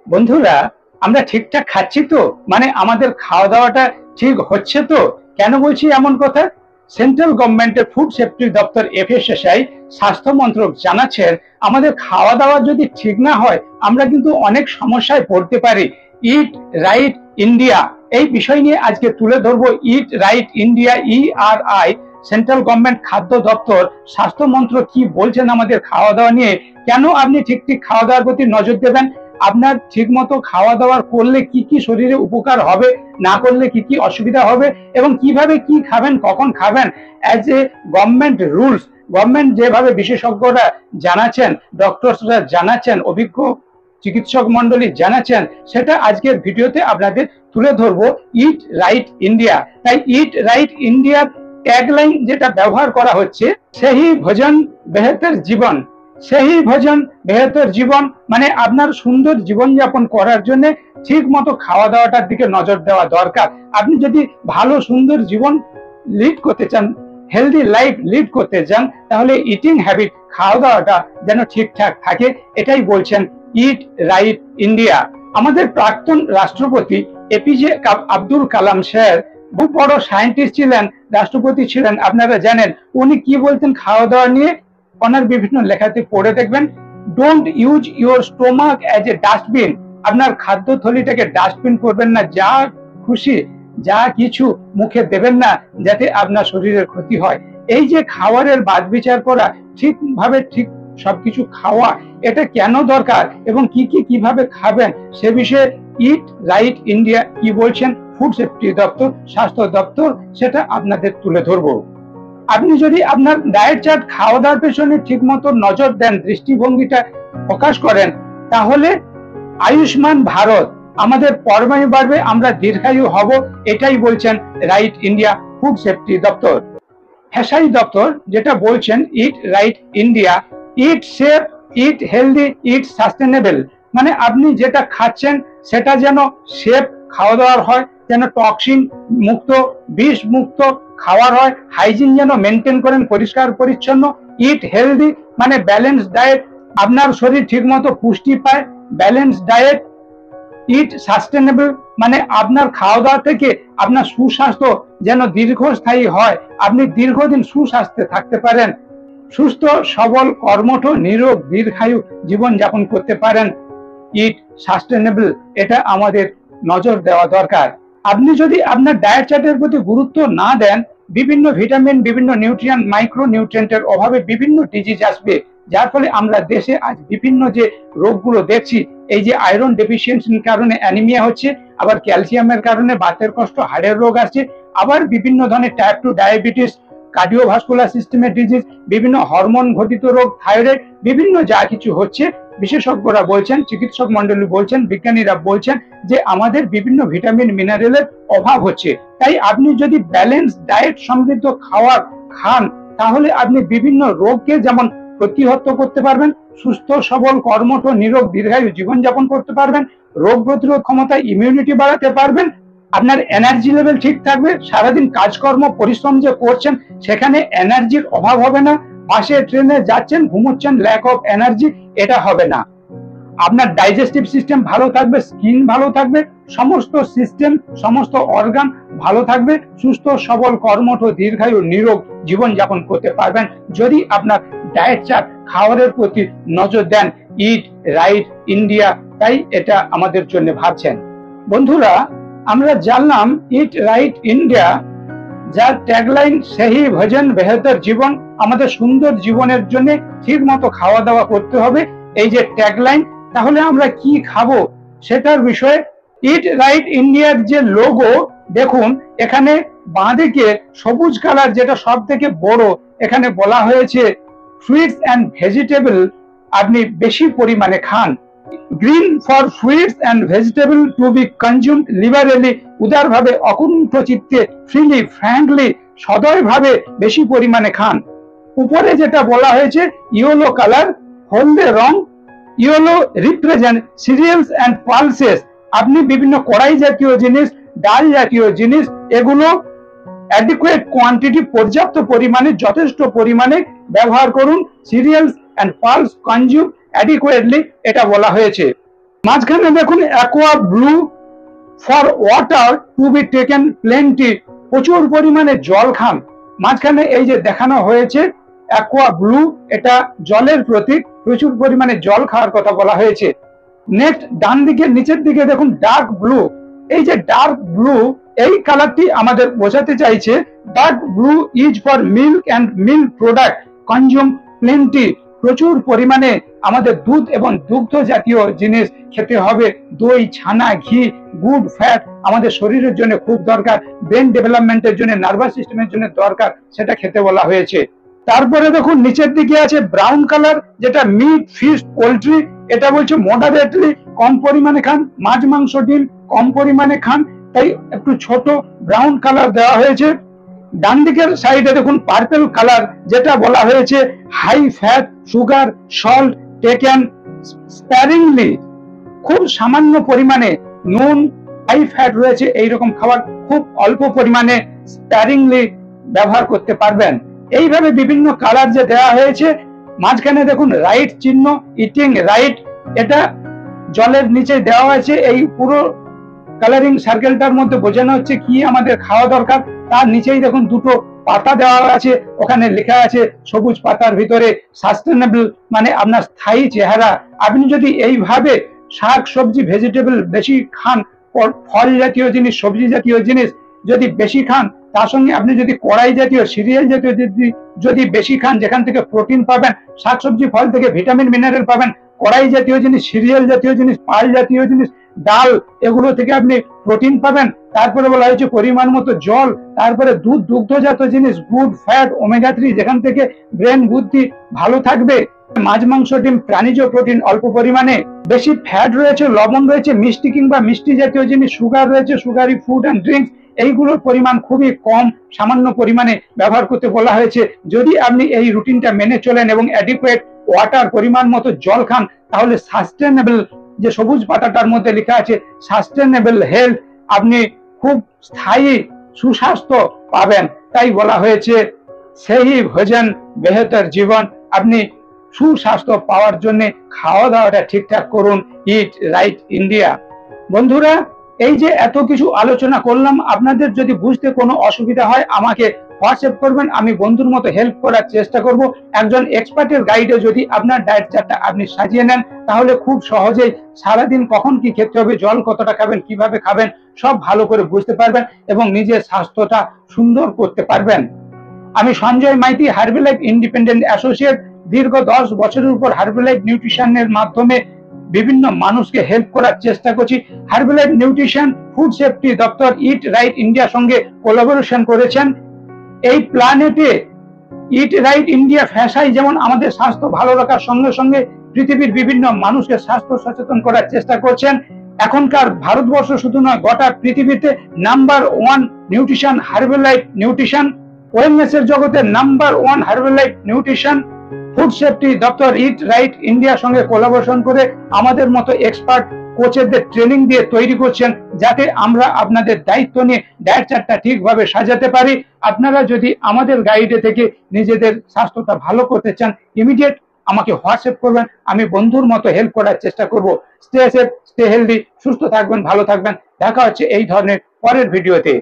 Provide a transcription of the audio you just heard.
বন্ধুরা, আমরা ঠিকঠাক খাচ্ছি তো? মানে আমাদের খাওয়া দাওয়াটা ঠিক হচ্ছে তো? কেন বলছি এমন কথা? সেন্ট্রাল গভর্নমেন্টের ফুড সেফটি দপ্তর এফএসএসআই স্বাস্থ্য মন্ত্রক জানাচ্ছেন, আমাদের খাওয়া দাওয়া যদি ঠিক না হয় আমরা কিন্তু অনেক সমস্যায় পড়তে পারি। ইট রাইট ইন্ডিয়া এই বিষয় নিয়ে আজকে তুলে ধরবো। ইট right India ERI central government খাদ্য দপ্তর স্বাস্থ্য মন্ত্রক কি বলছেন আমাদের খাওয়া দাওয়া নিয়ে। কেন আপনি ঠিক খাওয়া দাওয়ার প্রতি নজর দেবেন? আপনার ঠিক মতো খাওয়া দাওয়া করলে কি কি শরীরে উপকার হবে, না করলে কি কি অসুবিধা হবে, এবং কিভাবে কি খাবেন, কখন খাবেন, as a government rules, government যেভাবে বিশেষজ্ঞরা জানাচ্ছেন, ডক্টরসরা জানাচ্ছেন, অভিজ্ঞ চিকিৎসক মন্ডলী জানাচ্ছেন, সেটা আজকের ভিডিওতে আপনাদের তুলে ধরবো। ইট রাইট ইন্ডিয়া। তাই ইট রাইট ইন্ডিয়ার ট্যাগলাইন যেটা ব্যবহার করা হচ্ছে, সেই ভোজন বেহতর জীবন। সেই ভোজন বেহতর জীবন মানে আপনার সুন্দর জীবনযাপন করার জন্য ঠিক মতো খাওয়া দাওয়াটার দিকে নজর দেওয়া দরকার। আপনি যদি ভালো সুন্দর জীবন লিড করতে চান, হেলদি লাইফ লিড করতে চান, তাহলে ইটিং হ্যাবিট, খাওয়া দাওয়াটা যেন ঠিকঠাক থাকে, এটাই বলছেন ইট রাইট ইন্ডিয়া। আমাদের প্রাক্তন রাষ্ট্রপতি এপিজে আব্দুল কালাম স্যার খুব বড় সায়েন্টিস্ট ছিলেন, রাষ্ট্রপতি ছিলেন, আপনারা জানেন। উনি কি বলতেন খাওয়া দাওয়া নিয়ে? ওনার বিভিন্ন লেখাতে পড়ে দেখবেন, don't use your stomach as a dustbin. আপনার খাদ্য থলিটাকে ডাস্টবিন করবেন না, যা খুশি যা কিছু মুখে দেবেন না, যাতে আপনার শরীরের ক্ষতি হয়। এই যে খাবারের বাদ বিচার করা, ঠিকভাবে ঠিক সবকিছু খাওয়া, এটা কেন দরকার এবং কি কি কিভাবে খাবেন, সে বিষয়ে ইট রাইট ইন্ডিয়া কি বলছেন ফুড সেফটি দপ্তর, স্বাস্থ্য দপ্তর, সেটা আপনাদের তুলে ধরবো। আপনি যদি আপনার ডায়েট চার্ট, খাওয়া দাওয়ার পেছনে ঠিক মতো নজর দেন, দৃষ্টিভঙ্গিটা প্রকাশ করেন, তাহলে আয়ুষ্মান ভারত আমাদের পরমায়ু বাড়বে, আমরা দীর্ঘায়ু হব, এটাই বলছেন রাইট ইন্ডিয়া ফুড সেফটি দপ্তর। হেসাই দপ্তর যেটা বলছেন ইট রাইট ইন্ডিয়া, ইট সেফ, ইট হেলদি, ইট সাস্টেনেবল। মানে আপনি যেটা খাচ্ছেন সেটা যেন সেফ খাওয়া দাওয়ার হয়, যেন টক্সিন মুক্ত, বিষ মুক্ত খাওয়ার হয়, হাইজিন যেন মেনটেন করেন, পরিষ্কার পরিচ্ছন্ন। ইট হেলদি মানে ব্যালেন্স ডায়েট, আপনার শরীর ঠিক মতো পুষ্টি পায়, ব্যালেন্স ডায়েট। ইট সাস্টেনেবল মানে আপনার খাওয়া দাওয়া থেকে আপনার সুস্বাস্থ্য যেন দীর্ঘস্থায়ী হয়, আপনি দীর্ঘদিন সুস্বাস্থ্যে থাকতে পারেন, সুস্থ সবল কর্মঠ নিরোগ দীর্ঘায়ু জীবন যাপন করতে পারেন। ইট সাস্টেনেবল, এটা আমাদের নজর দেওয়া দরকার। আপনি যদি আপনার ডায়েট চার্টের প্রতি গুরুত্ব না দেন, বিভিন্ন ভিটামিন, বিভিন্ন নিউট্রিয়েন্ট, মাইক্রো নিউট্রিয়েন্টের অভাবে বিভিন্ন ডিজিজ আসবে, যার ফলে আমরা দেশে আজ বিভিন্ন যে রোগগুলো দেখছি, এই যে আয়রন ডেফিসিয়েন্সির কারণে অ্যানিমিয়া হচ্ছে, আবার ক্যালসিয়ামের কারণে বাতের কষ্ট, হাড়ের রোগ আসছে, আবার বিভিন্ন ধরনের টাইপ 2 ডায়াবেটিস, কার্ডিওভাস্কুলার সিস্টেমের ডিজিজ, বিভিন্ন হরমোন ঘটিত রোগ, থাইরয়েড, বিভিন্ন যা কিছু হচ্ছে, বিশেষজ্ঞরা বলছেন, চিকিৎসক মন্ডলী বলছেন, বিজ্ঞানীরা বলছেন যে আমাদের বিভিন্ন ভিটামিন মিনারেলের অভাব হচ্ছে। তাই আপনি যদি ব্যালেন্স ডায়েট সমৃদ্ধ খাবার খান, তাহলে আপনি বিভিন্ন রোগকে যেমন প্রতিহত করতে পারবেন, সুস্থ সবল কর্মঠ নিরোগ দীর্ঘায়ু জীবনযাপন করতে পারবেন, রোগ প্রতিরোধ ক্ষমতা, ইমিউনিটি বাড়াতে পারবেন, আপনার এনার্জি লেভেল ঠিক থাকবে, সারাদিন কাজকর্ম পরিশ্রম যে করছেন সেখানে এনার্জির অভাব হবে না, বাসে ট্রেনে যাচ্ছেন ঘুমোচ্ছেন, ল্যাক অফ এনার্জি এটা হবে না, আপনার ডাইজেস্টিভ সিস্টেম ভালো থাকবে, স্কিন ভালো থাকবে, সমস্ত সিস্টেম, সমস্ত অর্গান ভালো থাকবে, সুস্থ সবল কর্মঠ দীর্ঘায়ু নিরোগ জীবন যাপন করতে পারবেন যদি আপনার ডায়েট চার্ট, খাবারের প্রতি নজর দেন। ইট রাইট ইন্ডিয়া তাই এটা আমাদের জন্য ভাবছেন। বন্ধুরা, আমরা জানলাম ইট রাইট ইন্ডিয়া, যার ট্যাগলাইন সেই ভোজন বেহতর জীবন, আমাদের সুন্দর জীবনের জন্য ঠিক মতো খাওয়া দাওয়া করতে হবে, এই যে ট্যাগলাইন। তাহলে আমরা কি খাবো সেটার বিষয়ে ইট রাইট ইন্ডিয়ার যে লোগো দেখুন, এখানে বাঁদিকে সবুজ কালার যেটা সব থেকে বড়, এখানে বলা হয়েছে ফ্রুটস অ্যান্ড ভেজিটেবল আপনি বেশি পরিমাণে খান। Green for fruits and vegetable to be consumed liberally, উদারভাবে, অকুণ্ঠ চিত্তে, ফ্রিলি, ফ্র্যাঙ্কলি, সদয়ভাবে বেশি পরিমাণে খান। উপরে যেটা বলা হয়েছে ইয়েলো কালার, হলদে রং, yellow represent cereals and pulses. আপনি বিভিন্ন কড়াই জাতীয় জিনিস, ডাল জাতীয় জিনিস, এগুলো অ্যাডিকুয়েট কোয়ান্টিটি, পর্যাপ্ত পরিমাণে, যথেষ্ট পরিমাণে ব্যবহার করুন। Serials and pulse consume adequately, এটা বলা হয়েছে। মাঝখানে দেখুন aqua blue for water to be taken plenty, প্রচুর পরিমাণে জল খান। মাঝখানে এই যে দেখানো হয়েছে অ্যাকোয়া ব্লু, এটা জলের প্রতীক, প্রচুর পরিমাণে জল খাওয়ার কথা বলা হয়েছে। নেক্সট ডান দিকে নিচের দিকে দেখুন ডার্ক ব্লু, এই যে ডার্ক ব্লু এই কালারটি আমাদের বোঝাতে চাইছে dark blue is for milk and milk product consume plenty, প্রচুর পরিমাণে আমাদের দুধ এবং দুগ্ধ জাতীয় জিনিস খেতে হবে। দই, ছানা, ঘি, গুড ফ্যাট আমাদের শরীরের জন্য খুব দরকার, ব্রেন ডেভেলপমেন্টের জন্য, নার্ভাস সিস্টেমের জন্য দরকার, সেটা খেতে বলা হয়েছে। তারপরে দেখুন নিচের দিকে আছে ব্রাউন কালার, যেটা মিট, ফিশ, পোল্ট্রি, এটা বলছে মডারেটলি, কম পরিমাণে খান, মাছ, মাংস, ডিম কম পরিমাণে খান, তাই একটু ছোট ব্রাউন কালার দেওয়া হয়েছে। ডান দিকের সাইডে দেখুন পার্পল কালার, যেটা বলা হয়েছে high fat, sugar, salt taken sparingly, খুব সামান্য পরিমাণে নুন, হাই ফ্যাট রয়েছে এইরকম খাবার খুব অল্প পরিমাণে স্প্যারিংলি ব্যবহার করতে পারবেন। এইভাবে বিভিন্ন কালার যে দেওয়া হয়েছে। মাঝখানে দেখুন রাইট চিহ্ন, ইটিং রাইট, এটা জলের নিচে দেওয়া আছে। এই পুরো কালারিং সার্কেলটার মধ্যে বোঝানো হচ্ছে কি আমাদের খাওয়া দরকার। তার নিচেই দেখুন দুটো পাতা দেওয়া আছে, ওখানে লেখা আছে সবুজ পাতার ভিতরে সাস্টেনেবল, মানে আপনার স্থায়ী চেহারা। আপনি যদি এইভাবে শাক সবজি ভেজিটেবল বেশি খান, ফল জাতীয় জিনিস, সবজি জাতীয় জিনিস যদি বেশি খান, তার সঙ্গে আপনি যদি কড়াই জাতীয়, সিরিয়াল জাতীয় যদি বেশি খান, যেখান থেকে প্রোটিন পাবেন, শাকসবজি ফল থেকে ভিটামিন মিনারেল পাবেন, কড়াই জাতীয় জিনিস, সিরিয়াল জাতীয় জিনিস, পাল জাতীয় জিনিস, ডাল, এগুলো থেকে আপনি প্রোটিন পাবেন। তারপরে বলা হয়েছে পরিমাণ মতো জল, তারপরে দুধ, দুগ্ধজাত জিনিস, গুড ফ্যাট, ওমেগা 3, যেখান থেকে ব্রেন বুদ্ধি ভালো থাকবে। মাছ, মাংস, ডিম প্রাণীজ প্রোটিন অল্প পরিমাণে, বেশি ফ্যাট রয়েছে, লবণ রয়েছে, মিষ্টি কিংবা মিষ্টি জাতীয় জিনিস, সুগার রয়েছে, সুগারি ফুড অ্যান্ড ড্রিঙ্কস এইগুলোর পরিমাণ খুবই কম, সামান্য পরিমাণে ব্যবহার করতে বলা হয়েছে। যদি আপনি এই রুটিনটা মেনে চলেন এবং অ্যাডিকুয়েট ওয়াটার, পরিমাণ মতো জল খান, তাহলে সাস্টেনেবল, যে সবুজ পাতাটার মধ্যে লেখা আছে সাস্টেনেবল হেলথ, আপনি খুব স্থায়ী সুস্বাস্থ্য পাবেন। তাই বলা হয়েছে সেই ভোজন বেহতর জীবন, আপনি সুস্বাস্থ্য পাওয়ার জন্য খাওয়া দাওয়াটা ঠিকঠাক করুন। ইট রাইট ইন্ডিয়া। বন্ধুরা, এই যে এত কিছু আলোচনা করলাম, আপনাদের যদি বুঝতে কোনো অসুবিধা হয় আমাকে হোয়াটসঅ্যাপ করবেন, আমি বন্ধুর মতো হেল্প করার চেষ্টা করব। একজন এক্সপার্টের গাইডে যদি আপনার ডায়েট চার্টটা আপনি সাজিয়ে নেন, তাহলে খুব সহজেই সারাদিন কখন কি খেতে হবে, জল কতটা খাবেন, কিভাবে খাবেন, সব ভালো করে বুঝতে পারবেন এবং নিজের স্বাস্থ্যটা সুন্দর করতে পারবেন। আমি Sanjay Maiti, Herbalife independent associate. দীর্ঘ 10 বছরের উপর হার্বালাইফ নিউট্রিশনের মাধ্যমে বিভিন্ন মানুষকে হেল্প করার চেষ্টা করছি। হার্বালাইফ নিউট্রিশন ফুড সেফটি দপ্তর ইট রাইট ইন্ডিয়ার সঙ্গে কোলাবোরেশন করেছেন। এই প্ল্যানেটে ইট রাইট ইন্ডিয়া ফ্যাসাই যেমন আমাদের স্বাস্থ্য ভালো রাখার সঙ্গে সঙ্গে পৃথিবীর বিভিন্ন মানুষকে স্বাস্থ্য সচেতন করার চেষ্টা করছেন। এখনকার ভারতবর্ষ শুধু নয়, গোটা পৃথিবীতে number 1 nutrition Herbalife nutrition, wellness এর জগতে number 1 Herbalife nutrition. Food safety দপ্তর ইট রাইট ইন্ডিয়ার সঙ্গে কোলাবোরেশন করে আমাদের মতো এক্সপার্ট কোচেরদের ট্রেনিং দিয়ে তৈরি করছেন, যাতে আমরা আপনাদের দায়িত্ব নিয়ে ডায়েট চার্টটা ঠিকভাবে সাজাতে পারি। আপনারা যদি আমাদের গাইডে থেকে নিজেদের স্বাস্থ্যটা ভালো করতে চান, ইমিডিয়েট আমাকে হোয়াটসঅ্যাপ করবেন, আমি বন্ধুর মতো হেল্প করার চেষ্টা করব। স্টে সেফ, স্টে হেলদি, সুস্থ থাকবেন, ভালো থাকবেন। দেখা হচ্ছে এই ধরনের পরের ভিডিওতে।